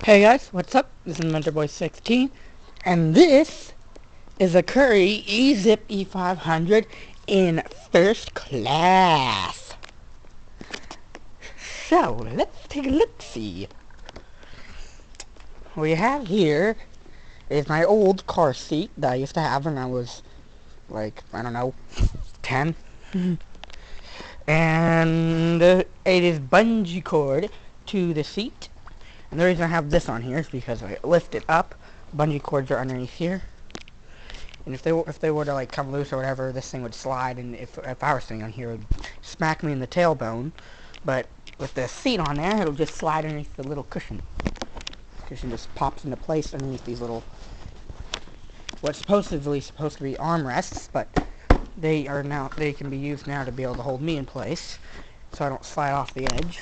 Hey guys, what's up? This is MentorBoy16, and this is a Curry Ezip E500 in first class. So, let's take a look-see. What we have here is my old car seat that I used to have when I was, like, I don't know, 10. And it is bungee cord to the seat. And the reason I have this on here is because I lift it up. Bungee cords are underneath here. And if they were to like come loose or whatever, this thing would slide, and if I were sitting on here, it would smack me in the tailbone. But with the seat on there, it'll just slide underneath the little cushion. Cushion just pops into place underneath these little, what's supposedly supposed to be armrests, but they can be used now to be able to hold me in place, so I don't slide off the edge.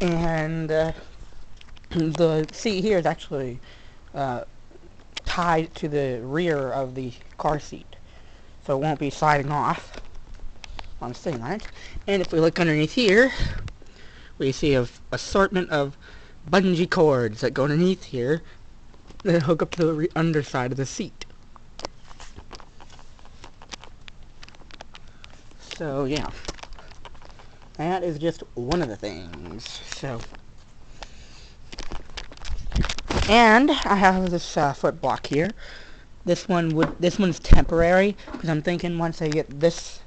And the seat here is actually tied to the rear of the car seat, so it won't be sliding off while I'm sitting on it. And if we look underneath here, we see an assortment of bungee cords that go underneath here that hook up to the underside of the seat. So yeah, that is just one of the things. So, and I have this foot block here. This one's temporary, because I'm thinking once I get this,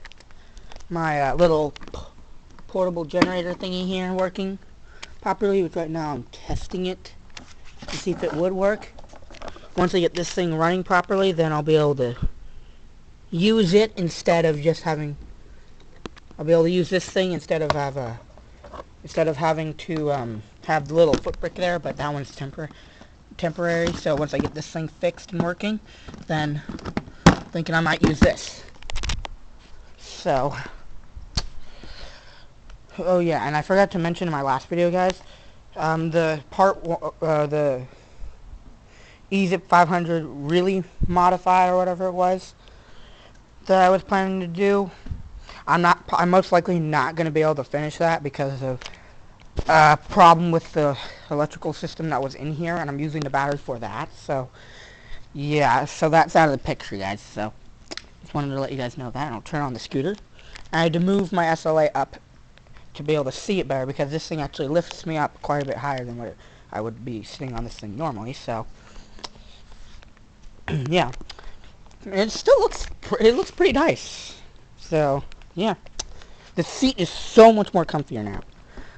my little portable generator thingy here working properly, which right now I'm testing it to see if it would work. Once I get this thing running properly, then I'll be able to use it instead of just having. I'll be able to use this thing instead of having to have the little foot brick there. But that one's temporary. So once I get this thing fixed and working, then I'm thinking I might use this. So, oh yeah, and I forgot to mention in my last video, guys, the Ezip 500 really modified or whatever it was that I was planning to do. I'm most likely not going to be able to finish that because of a problem with the electrical system that was in here, and I'm using the battery for that. So, yeah, so that's out of the picture, guys. So, just wanted to let you guys know that. I'll turn on the scooter. I had to move my SLA up to be able to see it better because this thing actually lifts me up quite a bit higher than what I would be sitting on this thing normally. So, yeah, it still looks pretty nice. So, yeah, the seat is so much more comfier now.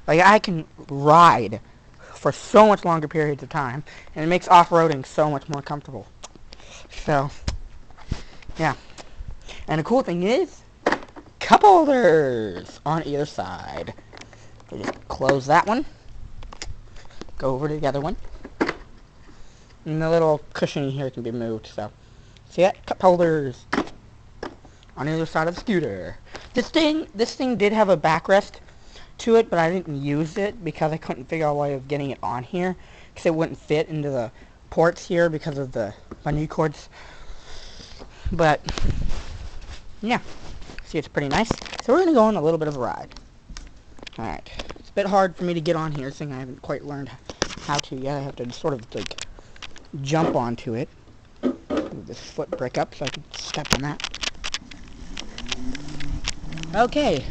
Like, I can ride for so much longer periods of time, and it makes off-roading so much more comfortable. So, yeah. And the cool thing is, cup holders on either side. So just close that one, go over to the other one, and the little cushion here can be moved. So, see that? Cup holders on either side of the scooter. This thing did have a backrest to it, but I didn't use it because I couldn't figure out a way of getting it on here, because it wouldn't fit into the ports here because of the bungee cords. But yeah, see, it's pretty nice. So we're gonna go on a little bit of a ride. All right, it's a bit hard for me to get on here, since I haven't quite learned how to yet. I have to sort of like jump onto it. Move this foot brick up so I can step on that. Okay,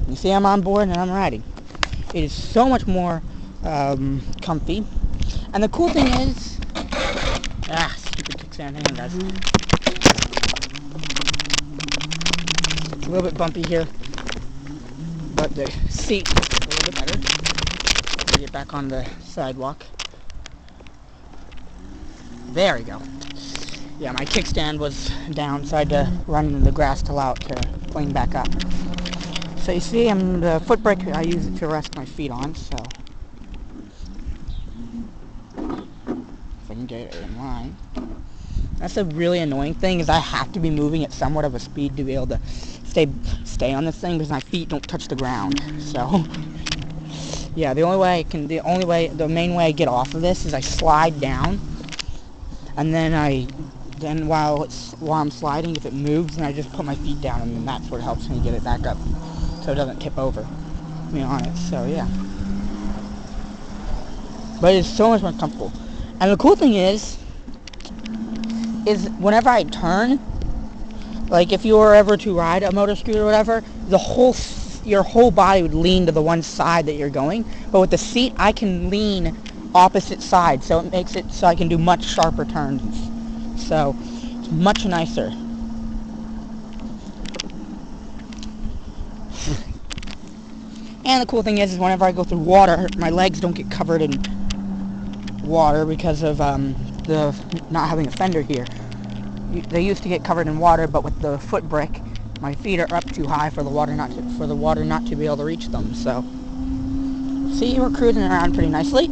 you see I'm on board and I'm riding. It is so much more comfy. And the cool thing is, stupid kickstand, hang on guys. It's a little bit bumpy here, but the seat is a little bit better. Let me get back on the sidewalk. There we go. Yeah, my kickstand was down, so I had to run in the grass to allow it to plane back up. So you see, the foot brake, I use it to rest my feet on, so if I can get it in line. That's a really annoying thing, is I have to be moving at somewhat of a speed to be able to stay on this thing, because my feet don't touch the ground. So yeah, the main way I get off of this is I slide down, and then while I'm sliding, if it moves, then I just put my feet down, and then that's what helps me get it back up, so it doesn't tip over me on it. So yeah, but it's so much more comfortable. And the cool thing is whenever I turn, like if you were ever to ride a motor scooter or whatever, your whole body would lean to the one side that you're going. But with the seat, I can lean opposite sides, so it makes it so I can do much sharper turns. So it's much nicer. And the cool thing is whenever I go through water, my legs don't get covered in water because of the not having a fender here. They used to get covered in water, but with the foot brake, my feet are up too high for the water not to be able to reach them. So, see, we're cruising around pretty nicely.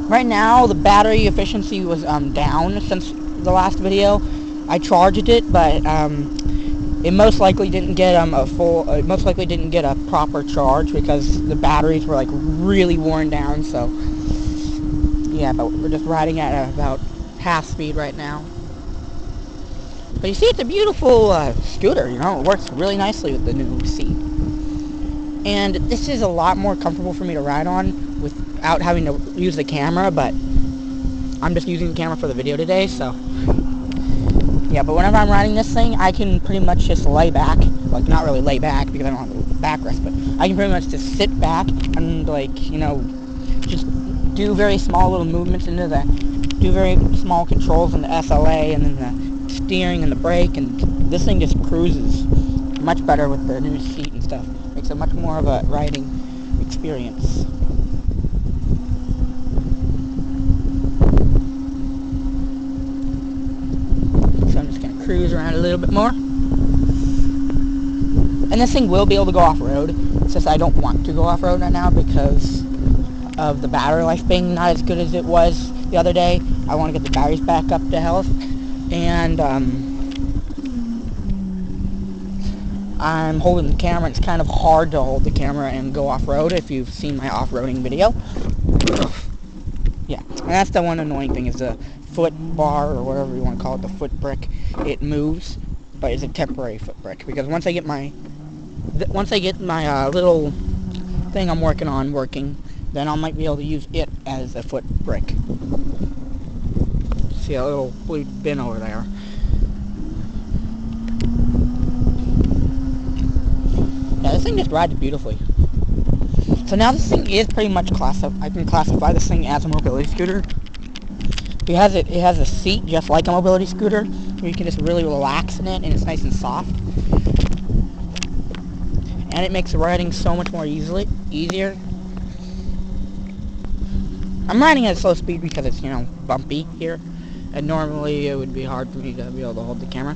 Right now, the battery efficiency was down since the last video. I charged it, but it most likely didn't get a proper charge because the batteries were like really worn down. So, yeah, but we're just riding at about half speed right now. But you see, it's a beautiful scooter, you know. It works really nicely with the new seat. And this is a lot more comfortable for me to ride on without having to use the camera, but I'm just using the camera for the video today, so yeah. But whenever I'm riding this thing, I can pretty much just lay back, like not really lay back because I don't have a backrest, but I can pretty much just sit back and, like, you know, just do very small little movements do very small controls in the SLA and then the steering and the brake, and this thing just cruises much better with the new seat and stuff. Makes it much more of a riding experience. So I'm just going to cruise around a little bit more. And this thing will be able to go off-road. It's just I don't want to go off-road right now because of the battery life being not as good as it was the other day. I want to get the batteries back up to health. And I'm holding the camera. It's kind of hard to hold the camera and go off-road if you've seen my off-roading video. Yeah, and that's the one annoying thing is the foot bar, or whatever you want to call it, the foot brick. It moves, but it's a temporary foot brick, because once I get my little thing I'm working on working, then I might be able to use it as a foot brick. See a little blue bin over there. Yeah, this thing just rides beautifully. So now this thing is pretty much I can classify this thing as a mobility scooter. It has a seat just like a mobility scooter, where you can just really relax in it, and it's nice and soft. And it makes riding so much more easier. I'm riding at a slow speed because it's, you know, bumpy here, and normally it would be hard for me to be able to hold the camera.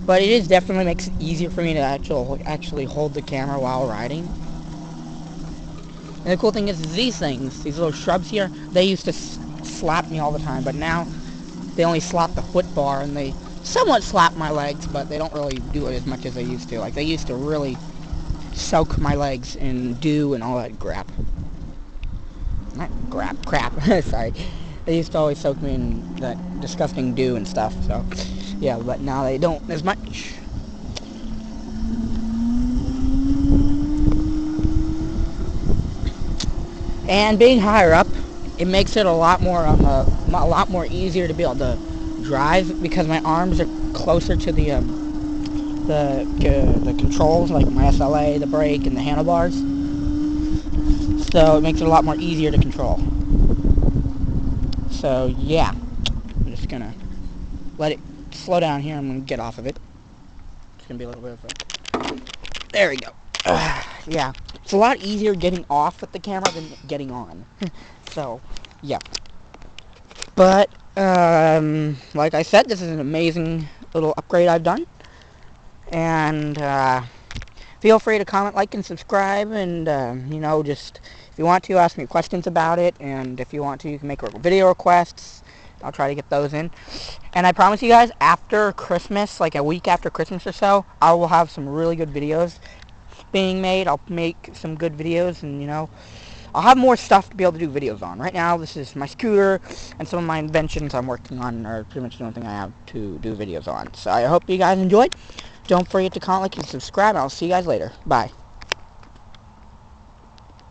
But it definitely makes it easier for me to actually hold the camera while riding. And the cool thing is these little shrubs here, they used to slap me all the time, but now they only slap the foot bar, and they somewhat slap my legs, but they don't really do it as much as they used to. Like, they used to really soak my legs in dew and all that crap. Crap. Sorry. They used to always soak me in that disgusting dew and stuff, so yeah, but now they don't as much. And being higher up, it makes it a lot more easier to be able to drive, because my arms are closer to the controls, like my SLA, the brake, and the handlebars. So it makes it a lot more easier to control. So yeah, I'm just gonna let it slow down here. I'm gonna get off of it. It's gonna be a little bit of a... There we go. Yeah, it's a lot easier getting off with the camera than getting on. So yeah. But like I said, this is an amazing little upgrade I've done. And feel free to comment, like, and subscribe, and you know, just if you want to ask me questions about it, and if you want to, you can make video requests. I'll try to get those in. And I promise you guys, after Christmas, like a week after Christmas or so, I will have some really good videos being made. I'll make some good videos, and you know, I'll have more stuff to be able to do videos on. Right now, this is my scooter, and some of my inventions I'm working on are pretty much the only thing I have to do videos on. So I hope you guys enjoyed. Don't forget to comment, like, and subscribe. I'll see you guys later. Bye.